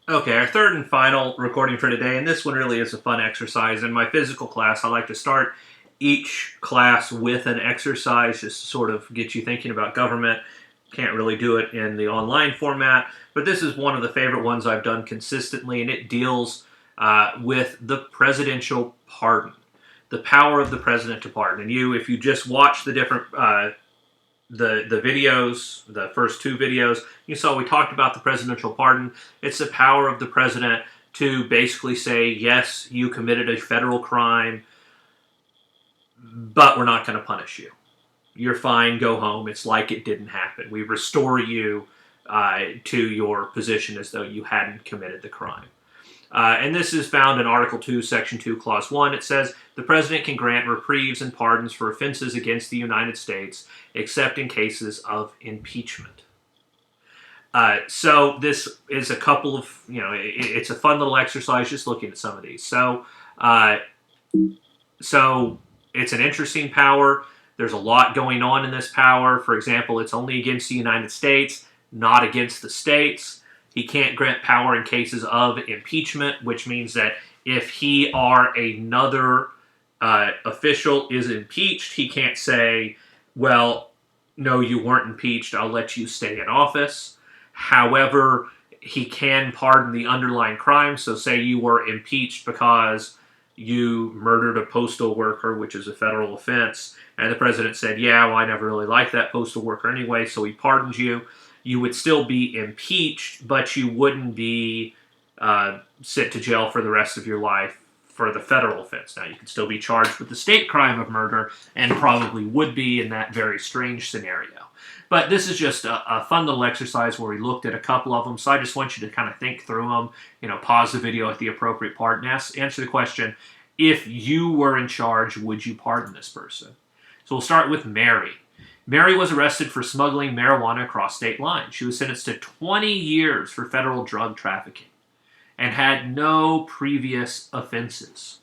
Okay, our third and final recording for today, and this one really is a fun exercise. In my physical class, I like to start each class with an exercise just to sort of get you thinking about government. Can't really do it in the online format, but this is one of the favorite ones I've done consistently, and it deals with the presidential pardon, the power of the president to pardon. And if you just watch the different the videos, the first two videos, you saw we talked about the presidential pardon. It's the power of the president to basically say, yes, you committed a federal crime, but we're not going to punish you. You're fine, go home. It's like it didn't happen. We restore you to your position as though you hadn't committed the crime. And this is found in Article 2, Section 2, Clause 1. It says, the President can grant reprieves and pardons for offenses against the United States, except in cases of impeachment. So this is a couple of, it's a fun little exercise just looking at some of these. So it's an interesting power. There's a lot going on in this power. For example, it's only against the United States, not against the states. He can't grant power in cases of impeachment, which means that if he or another official is impeached, he can't say, well, no, you weren't impeached, I'll let you stay in office. However, he can pardon the underlying crime. So say you were impeached because you murdered a postal worker, which is a federal offense, and the president said, yeah, well, I never really liked that postal worker anyway, so he pardons you. You would still be impeached, but you wouldn't be sent to jail for the rest of your life for the federal offense. Now, you could still be charged with the state crime of murder, and probably would be in that very strange scenario. But this is just a fun little exercise where we looked at a couple of them, so I just want you to kind of think through them, pause the video at the appropriate part and answer the question, if you were in charge, would you pardon this person? So we'll start with Mary. Mary was arrested for smuggling marijuana across state lines. She was sentenced to 20 years for federal drug trafficking and had no previous offenses.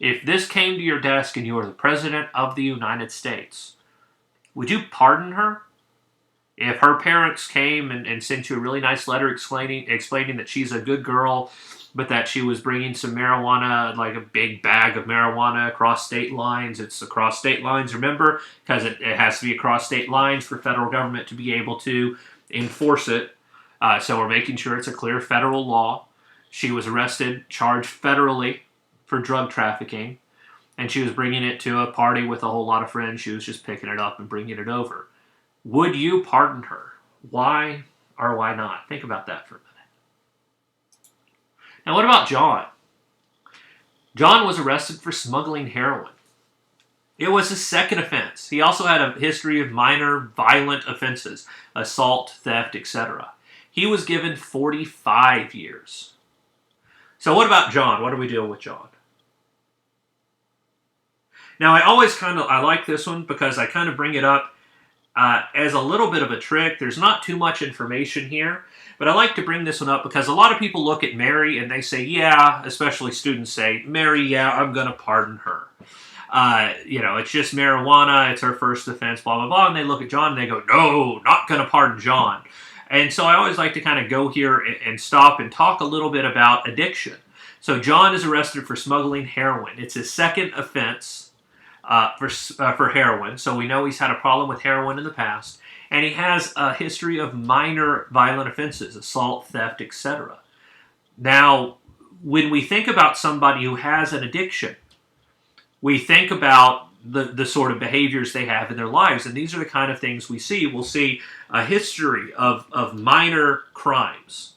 If this came to your desk and you were the President of the United States, would you pardon her? If her parents came and sent you a really nice letter explaining that she's a good girl, but that she was bringing some marijuana, like a big bag of marijuana across state lines. It's across state lines, remember, because it has to be across state lines for federal government to be able to enforce it. So we're making sure it's a clear federal law. She was arrested, charged federally for drug trafficking, and she was bringing it to a party with a whole lot of friends. She was just picking it up and bringing it over. Would you pardon her? Why or why not? Think about that for a minute. Now, what about John? John was arrested for smuggling heroin. It was his second offense. He also had a history of minor violent offenses, assault, theft, etc. He was given 45 years. So what about John? What do we do with John? Now, I like this one because I kind of bring it up as a little bit of a trick. There's not too much information here, but I like to bring this one up because a lot of people look at Mary and they say, yeah, especially students say, Mary, yeah, I'm going to pardon her. It's just marijuana, it's her first offense, blah, blah, blah. And they look at John and they go, no, not going to pardon John. And so I always like to kind of go here and stop and talk a little bit about addiction. So John is arrested for smuggling heroin. It's his second offense for heroin. So we know he's had a problem with heroin in the past. And he has a history of minor violent offenses, assault, theft, etc. Now, when we think about somebody who has an addiction, we think about the sort of behaviors they have in their lives. And these are the kind of things we see. We'll see a history of minor crimes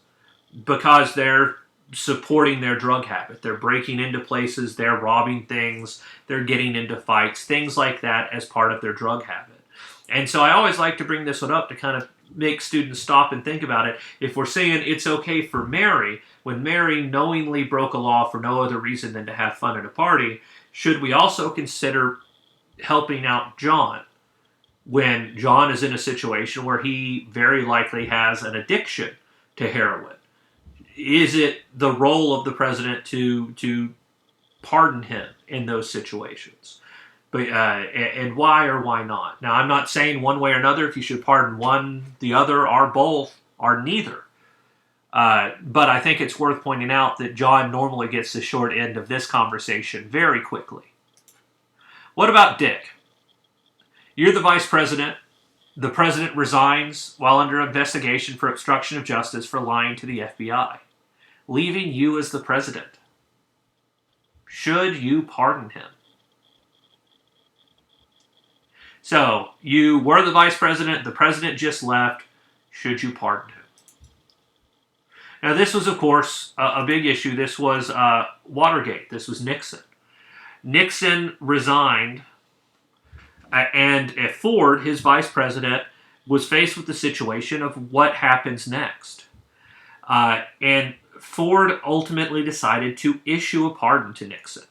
because they're supporting their drug habit. They're breaking into places, they're robbing things, they're getting into fights, things like that as part of their drug habit. And so I always like to bring this one up to kind of make students stop and think about it. If we're saying it's okay for Mary, when Mary knowingly broke a law for no other reason than to have fun at a party, should we also consider helping out John when John is in a situation where he very likely has an addiction to heroin? Is it the role of the president to pardon him in those situations? But and why or why not? Now, I'm not saying one way or another if you should pardon one, the other, or both, or neither. But I think it's worth pointing out that John normally gets the short end of this conversation very quickly. What about Dick? You're the vice president. The president resigns while under investigation for obstruction of justice for lying to the FBI, leaving you as the president. Should you pardon him? So, you were the vice president, the president just left. Should you pardon him? Now, this was, of course, a big issue. This was Watergate. This was Nixon. Nixon resigned, and Ford, his vice president, was faced with the situation of what happens next. And Ford ultimately decided to issue a pardon to Nixon.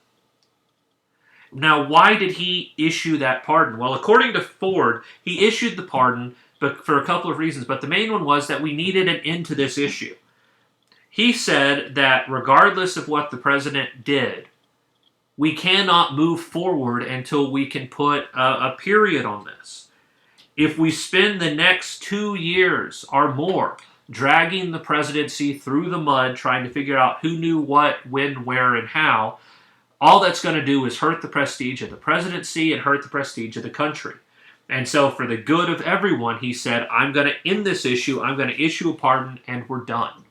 Now, why did he issue that pardon? Well, according to Ford, he issued the pardon but for a couple of reasons, but the main one was that we needed an end to this issue. He said that regardless of what the president did, we cannot move forward until we can put a period on this. If we spend the next 2 years or more dragging the presidency through the mud, trying to figure out who knew what, when, where, and how, all that's going to do is hurt the prestige of the presidency and hurt the prestige of the country. And so for the good of everyone, he said, I'm going to end this issue, I'm going to issue a pardon, and we're done.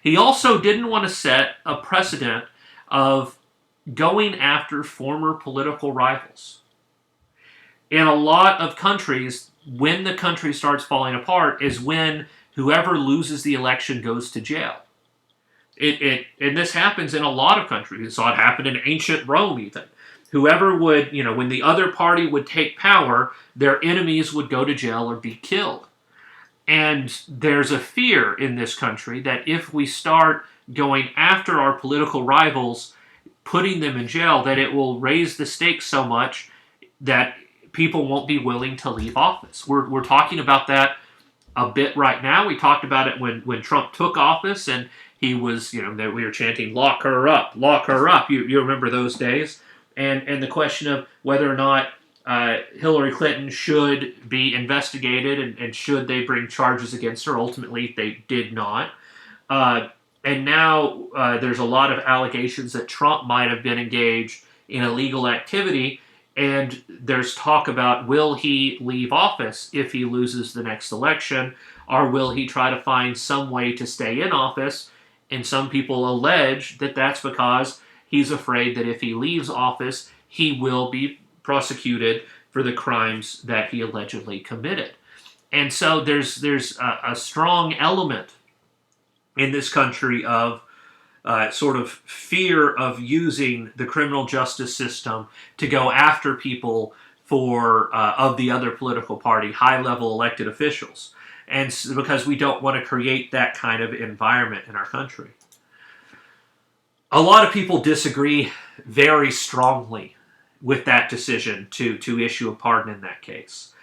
He also didn't want to set a precedent of going after former political rivals. In a lot of countries, when the country starts falling apart is when whoever loses the election goes to jail. And this happens in a lot of countries. We saw it happen in ancient Rome even. Whoever would, when the other party would take power, their enemies would go to jail or be killed. And there's a fear in this country that if we start going after our political rivals, putting them in jail, that it will raise the stakes so much that people won't be willing to leave office. We're talking about that a bit right now. We talked about it when Trump took office, and he was, that we were chanting, lock her up, lock her up. You remember those days? And the question of whether or not Hillary Clinton should be investigated and should they bring charges against her. Ultimately, they did not. And now there's a lot of allegations that Trump might have been engaged in illegal activity, and there's talk about will he leave office if he loses the next election, or will he try to find some way to stay in office? And some people allege that that's because he's afraid that if he leaves office, he will be prosecuted for the crimes that he allegedly committed. And so there's a strong element in this country of sort of fear of using the criminal justice system to go after people for of the other political party, high-level elected officials, and because we don't want to create that kind of environment in our country. A lot of people disagree very strongly with that decision to issue a pardon in that case.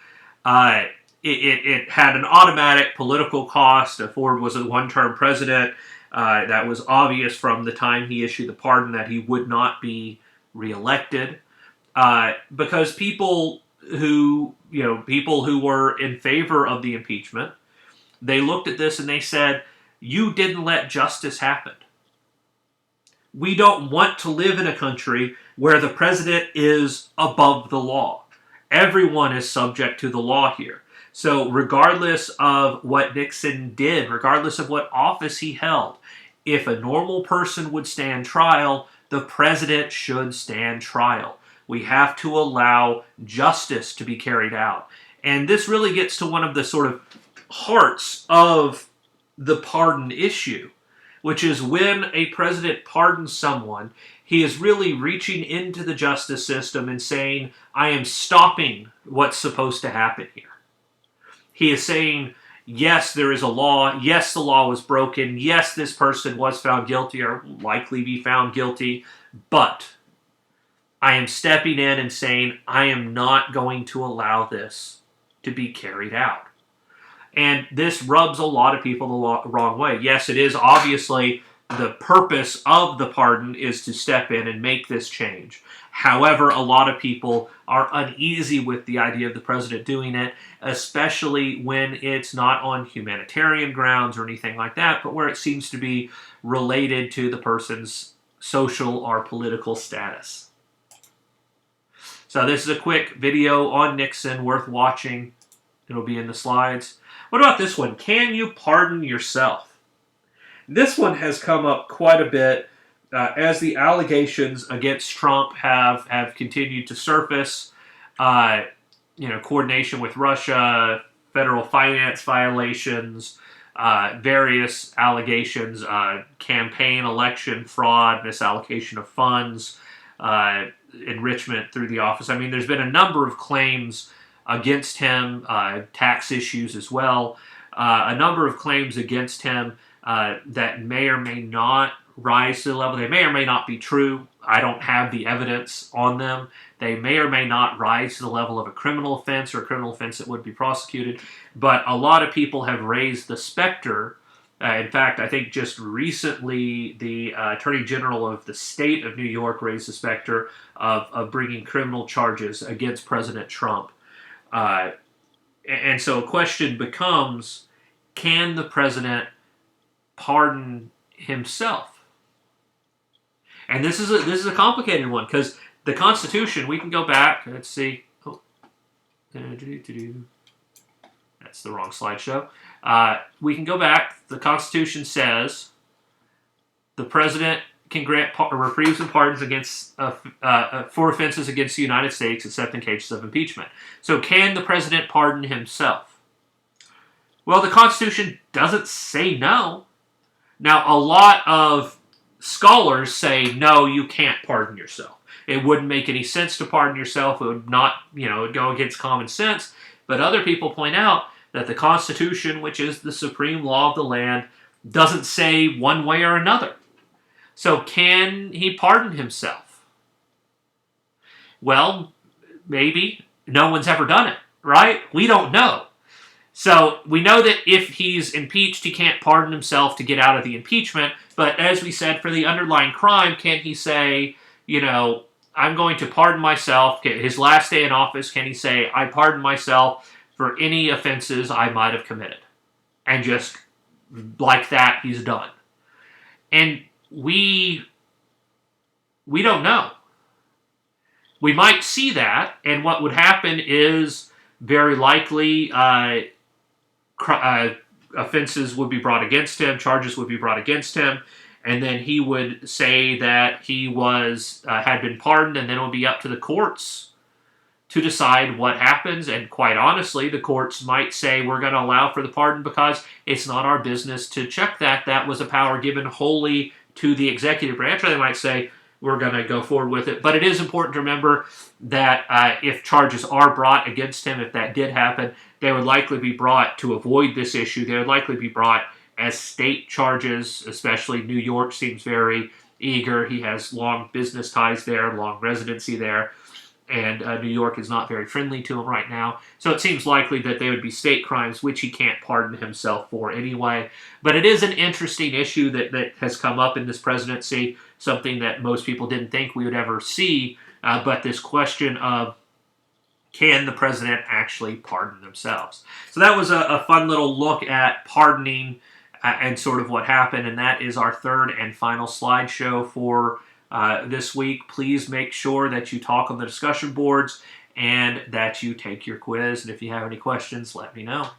It had an automatic political cost. Ford was a one-term president. That was obvious from the time he issued the pardon that he would not be reelected. Because people who were in favor of the impeachment, they looked at this and they said, you didn't let justice happen. We don't want to live in a country where the president is above the law. Everyone is subject to the law here. So regardless of what Nixon did, regardless of what office he held, if a normal person would stand trial, the president should stand trial. We have to allow justice to be carried out. And this really gets to one of the sort of hearts of the pardon issue, which is when a president pardons someone, he is really reaching into the justice system and saying, I am stopping what's supposed to happen here. He is saying, yes, there is a law. Yes, the law was broken. Yes, this person was found guilty or likely be found guilty. But I am stepping in and saying, I am not going to allow this to be carried out. And this rubs a lot of people the wrong way. Yes, it is obviously the purpose of the pardon is to step in and make this change. However, a lot of people are uneasy with the idea of the president doing it, especially when it's not on humanitarian grounds or anything like that, but where it seems to be related to the person's social or political status. So this is a quick video on Nixon, worth watching. It'll be in the slides. What about this one? Can you pardon yourself? This one has come up quite a bit as the allegations against Trump have continued to surface. Coordination with Russia, federal finance violations, various allegations, campaign election fraud, misallocation of funds, enrichment through the office. I mean, there's been a number of claims against him, tax issues as well, a number of claims against him that may or may not rise to the level. They may or may not be true. I don't have the evidence on them. They may or may not rise to the level of a criminal offense or a criminal offense that would be prosecuted. But a lot of people have raised the specter. In fact, I think just recently the Attorney General of the state of New York raised the specter of bringing criminal charges against President Trump. And so a question becomes, can the president pardon himself? And this is a complicated one, because the Constitution, we can go back, let's see, that's the wrong slideshow. We can go back. The Constitution says the president can grant reprieves and pardons against for offenses against the United States, except in cases of impeachment. So can the president pardon himself? Well, the Constitution doesn't say no. Now, a lot of scholars say, no, you can't pardon yourself. It wouldn't make any sense to pardon yourself. It would not, it would go against common sense. But other people point out that the Constitution, which is the supreme law of the land, doesn't say one way or another. So can he pardon himself? Well, maybe. No one's ever done it, right? We don't know. So we know that if he's impeached, he can't pardon himself to get out of the impeachment. But as we said, for the underlying crime, can he say, I'm going to pardon myself? His last day in office, can he say, I pardon myself for any offenses I might have committed? And just like that, he's done. And we don't know. We might see that, and what would happen is very likely offenses would be brought against him, charges would be brought against him, and then he would say that he had been pardoned, and then it would be up to the courts to decide what happens. And quite honestly, the courts might say, we're going to allow for the pardon because it's not our business to check that. That was a power given wholly to the executive branch. Or they might say, we're going to go forward with it. But it is important to remember that if charges are brought against him, if that did happen, they would likely be brought to avoid this issue. They would likely be brought as state charges, especially New York seems very eager. He has long business ties there, long residency there, and New York is not very friendly to him right now. So it seems likely that they would be state crimes, which he can't pardon himself for anyway. But it is an interesting issue that has come up in this presidency, something that most people didn't think we would ever see, but this question of, can the president actually pardon themselves? So that was a fun little look at pardoning and sort of what happened, and that is our third and final slideshow for this week. Please make sure that you talk on the discussion boards and that you take your quiz, and if you have any questions, let me know.